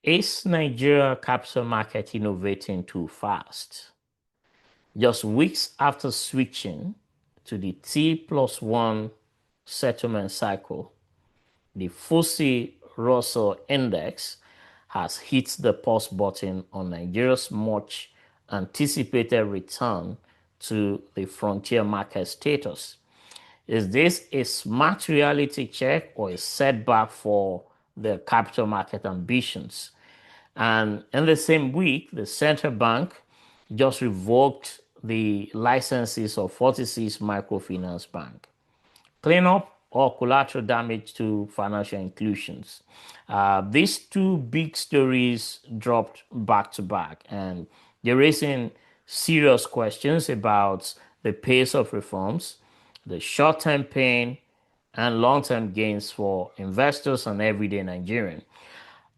Is Nigeria capital market innovating too fast? Just weeks after switching to the T+1 settlement cycle, the FTSE Russell index has hit the pause button on Nigeria's much anticipated return to the frontier market status. Is this a smart reality check or a setback for the capital market ambitions? And in the same week, the central bank just revoked the licenses of 46 microfinance bank. Cleanup or collateral damage to financial inclusions. These two big stories dropped back to back, and they're raising serious questions about the pace of reforms, the short term pain, and long term gains for investors and everyday Nigerian.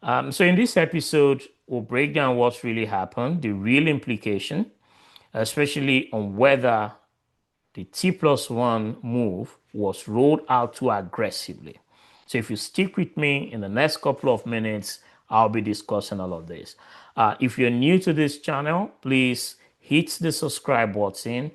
So, in this episode, we'll break down what's really happened, the real implication, especially on whether the T+1 move was rolled out too aggressively. So if you stick with me in the next couple of minutes, I'll be discussing all of this. If you're new to this channel, please hit the subscribe button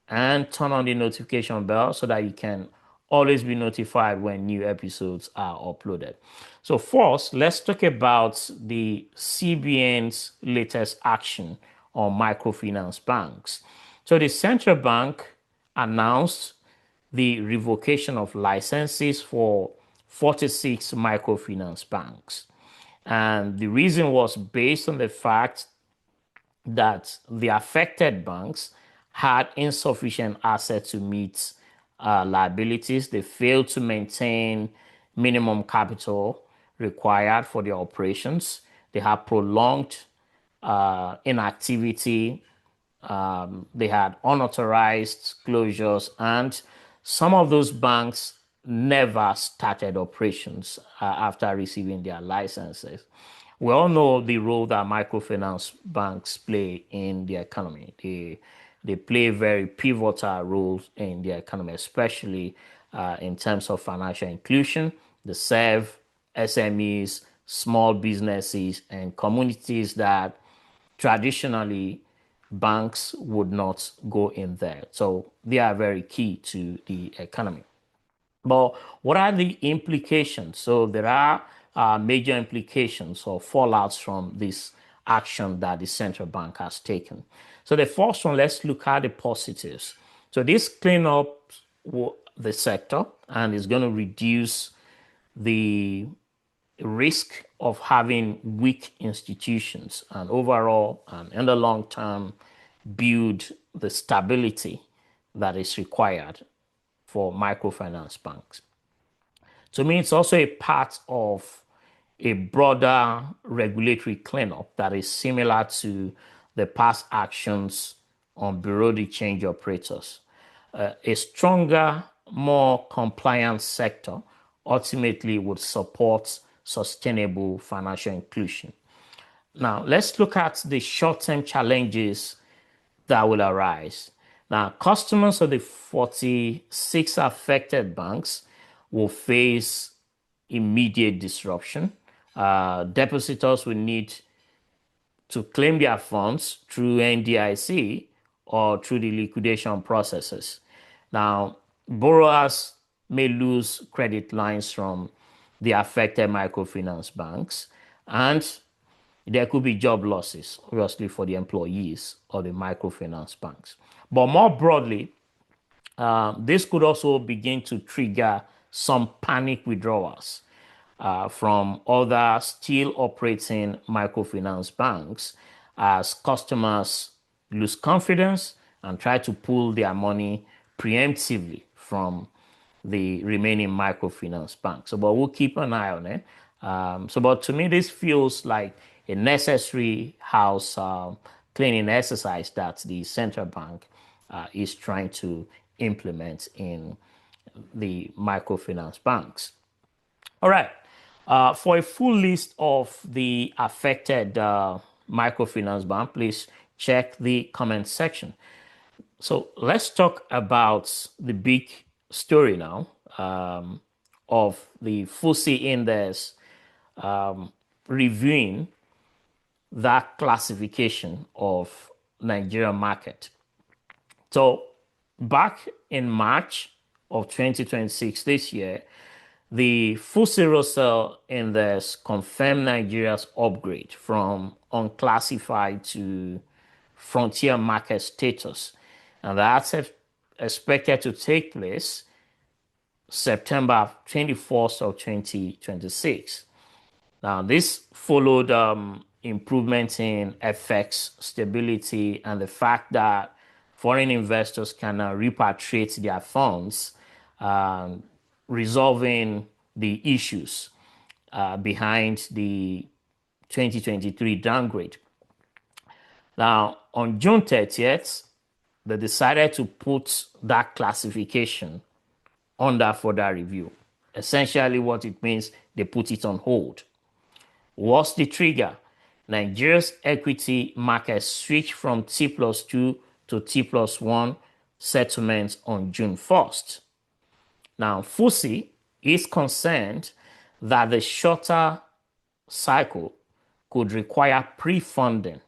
and turn on the notification bell so that you can always be notified when new episodes are uploaded. So first, let's talk about the CBN's latest action on microfinance banks. So the central bank announced the revocation of licenses for 46 microfinance banks. And the reason was based on the fact that the affected banks had insufficient assets to meet liabilities. They failed to maintain minimum capital required for their operations. They had prolonged inactivity. They had unauthorized closures, and some of those banks never started operations after receiving their licenses. We all know the role that microfinance banks play in the economy. They play very pivotal roles in the economy, especially in terms of financial inclusion. They serve SMEs, small businesses, and communities that traditionally banks would not go in there. So they are very key to the economy. But what are the implications? So there are major implications or fallouts from this action that the central bank has taken. So the first one, let's look at the positives. So this clean up the sector and is going to reduce the risk of having weak institutions and overall and in the long term build the stability that is required for microfinance banks. To me, it's also a part of a broader regulatory cleanup that is similar to the past actions on bureau de change operators. A stronger, more compliant sector ultimately would support sustainable financial inclusion. Now, let's look at the short term challenges that will arise. Now, customers of the 46 affected banks will face immediate disruption. Depositors will need to claim their funds through NDIC or through the liquidation processes. Now, borrowers may lose credit lines from the affected microfinance banks, and there could be job losses, obviously, for the employees of the microfinance banks. But more broadly, this could also begin to trigger some panic withdrawals from other still operating microfinance banks as customers lose confidence and try to pull their money preemptively from the remaining microfinance banks. So, but we'll keep an eye on it. But to me, this feels like a necessary house cleaning exercise that the central bank is trying to implement in the microfinance banks. All right. For a full list of the affected microfinance bank, please check the comment section. So let's talk about the big story now of the FTSE index reviewing that classification of Nigerian market. So back in March of 2026, this year, the FTSE Russell index confirmed Nigeria's upgrade from unclassified to frontier market status. And that's expected to take place September 24th of 2026. Now, this followed improvements in FX stability and the fact that foreign investors can now repatriate their funds, resolving the issues behind the 2023 downgrade. Now, on June 30th, they decided to put that classification under further review. Essentially, what it means, they put it on hold. What's the trigger? Nigeria's equity market switched from T+2 to T+1 settlements on June 1st. Now, FTSE is concerned that the shorter cycle could require pre-funding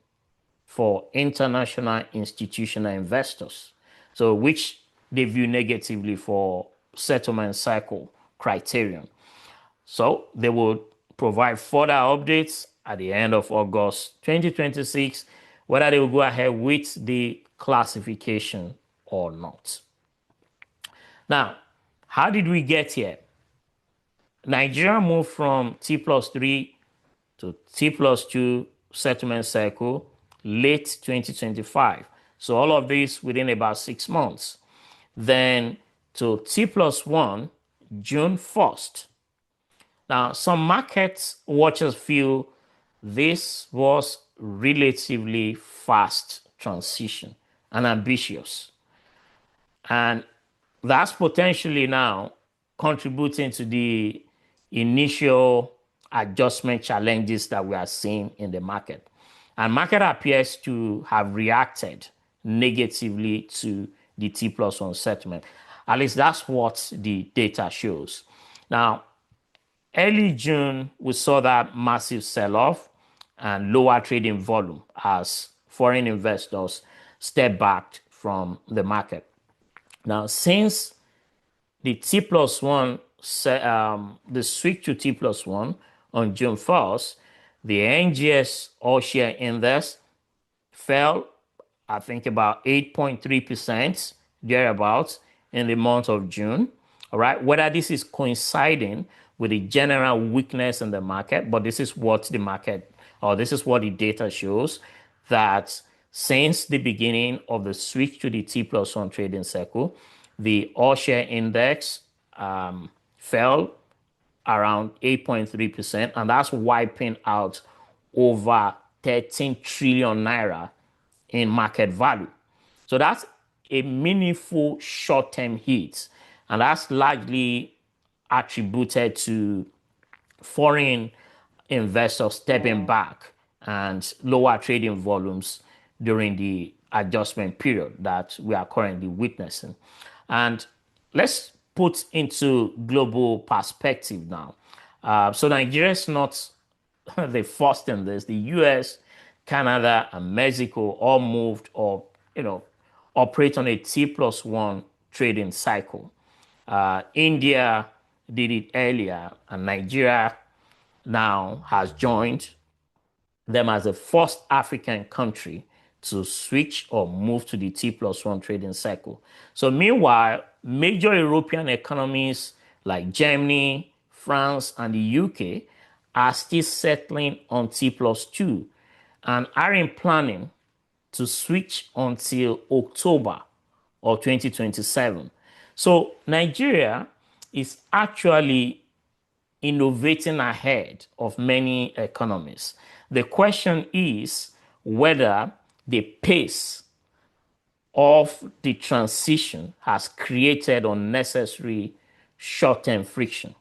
for international institutional investors, so which they view negatively for settlement cycle criterion. So they will provide further updates at the end of August 2026, whether they will go ahead with the classification or not. Now, how did we get here? Nigeria moved from T+3 to T+2 settlement cycle late 2025. So all of this within about 6 months. Then to T+1 June 1st. Now, some market watchers feel this was relatively fast transition and ambitious. And that's potentially now contributing to the initial adjustment challenges that we are seeing in the market. And market appears to have reacted negatively to the T+1 settlement. At least that's what the data shows. Now, early June, we saw that massive sell-off and lower trading volume as foreign investors stepped back from the market. Now, since the T+1, the switch to T+1 on June 1st, the NGS all-share index fell, I think, about 8.3%, thereabouts, in the month of June. All right, whether this is coinciding with the general weakness in the market, but this is what the market, or this is what the data shows, that since the beginning of the switch to the T+1 trading cycle, the all-share index fell around 8.3%, and that's wiping out over 13 trillion naira in market value. So that's a meaningful short-term hit, and that's largely attributed to foreign investors stepping back and lower trading volumes during the adjustment period that we are currently witnessing. And let's put into global perspective now. So Nigeria is not the first in this. The US, Canada, and Mexico all moved or, operate on a T+1 trading cycle. India did it earlier, and Nigeria now has joined them as the first African country to switch or move to the T+1 trading cycle. So meanwhile, major European economies like Germany, France, and the UK are still settling on T+2 and are in planning to switch until October of 2027. So Nigeria is actually innovating ahead of many economies. The question is whether the pace of the transition has created unnecessary short-term friction.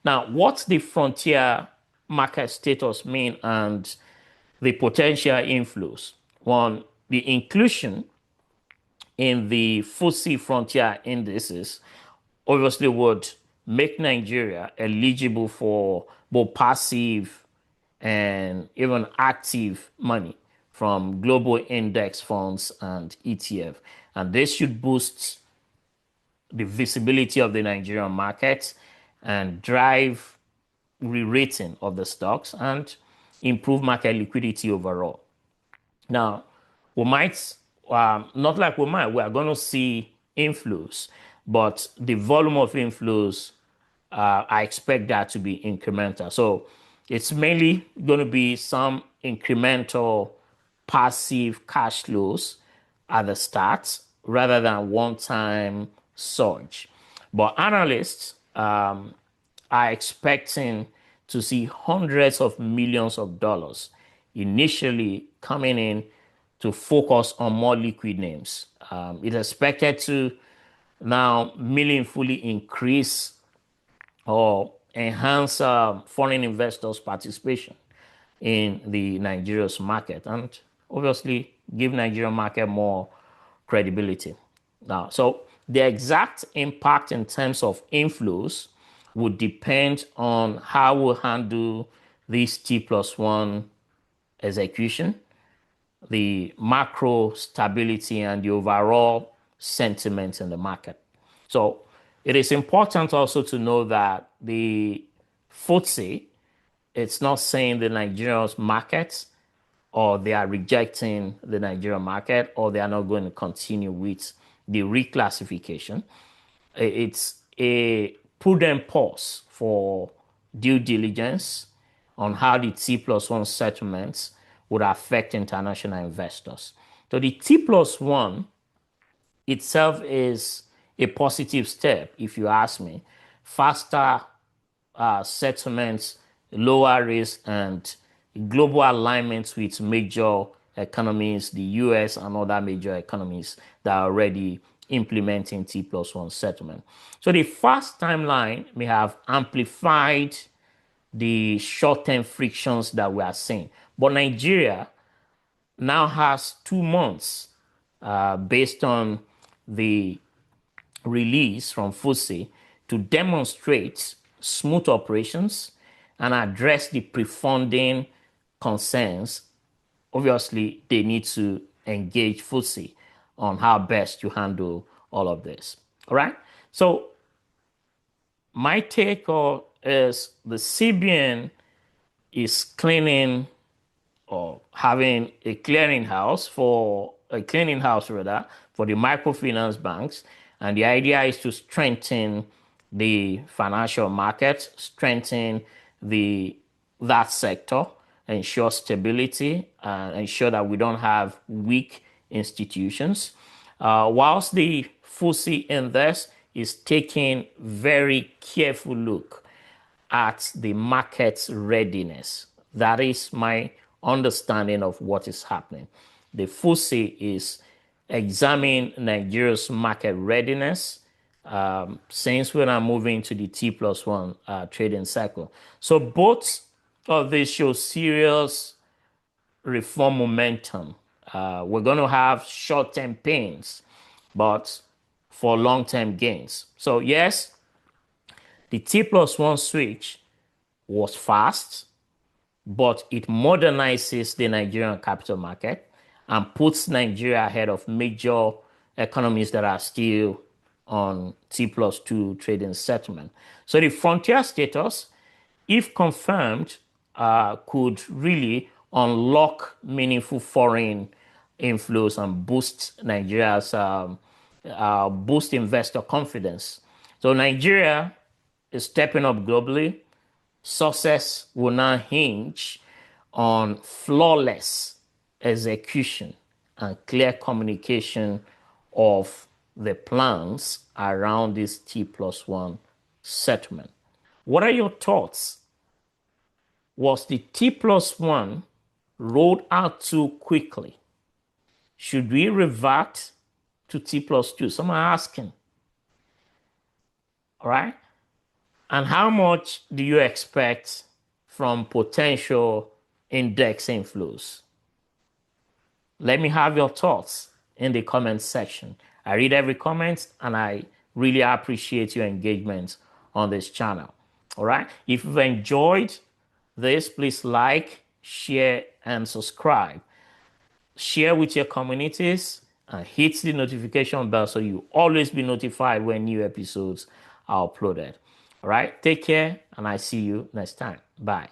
Now, what's the frontier market status mean and the potential inflows? One, the inclusion in the FTSE frontier indices obviously would make Nigeria eligible for both passive and even active money from global index funds and ETF. And this should boost the visibility of the Nigerian market and drive re-rating of the stocks and improve market liquidity overall. Now, we might, not like we might, we are going to see inflows, but the volume of inflows, I expect that to be incremental. So it's mainly going to be some incremental passive cash flows at the start rather than one-time surge. But analysts are expecting to see hundreds of millions of dollars initially coming in to focus on more liquid names. It's expected to now meaningfully increase or enhance foreign investors' participation in the Nigeria's market and obviously give Nigerian market more credibility. Now, so the exact impact in terms of inflows would depend on how we handle this T+1 execution, the macro stability, and the overall sentiment in the market. So it is important also to know that the FTSE, it's not saying the Nigerian market or they are rejecting the Nigerian market or they are not going to continue with the reclassification. It's a prudent pause for due diligence on how the T+1 settlements would affect international investors. So the T+1 itself is a positive step, if you ask me. Faster settlements, lower risk, and global alignments with major economies, the US and other major economies that are already implementing T+1 settlement. So the fast timeline may have amplified the short-term frictions that we are seeing. But Nigeria now has 2 months based on the release from FTSE to demonstrate smooth operations and address the pre-funding concerns. Obviously, they need to engage FTSE on how best to handle all of this. All right. So my take is the CBN is cleaning or having a clearinghouse rather for the microfinance banks, and the idea is to strengthen the financial market, strengthen that sector, ensure stability, and ensure that we don't have weak institutions. Whilst the FTSE index is taking very careful look at the market's readiness. That is my understanding of what is happening. The FTSE is examining Nigeria's market readiness since we're now moving to the T+1 trading cycle. So both of these show serious reform momentum. We're going to have short-term pains, but for long-term gains. So yes, the T+1 switch was fast, but it modernizes the Nigerian capital market and puts Nigeria ahead of major economies that are still on T+2 trading settlement. So the frontier status, if confirmed, could really unlock meaningful foreign inflows and boost Nigeria's boost investor confidence. So Nigeria is stepping up globally. Success will now hinge on flawless execution and clear communication of the plans around this T+1 settlement. What are your thoughts? Was the T+1 rolled out too quickly? Should we revert to T+2? Some are asking. All right. And how much do you expect from potential index inflows? Let me have your thoughts in the comment section. I read every comment and I really appreciate your engagement on this channel. All right. If you've enjoyed this, please like, share, and subscribe. Share with your communities and hit the notification bell so you always be notified when new episodes are uploaded. All right, take care, and I see you next time. Bye.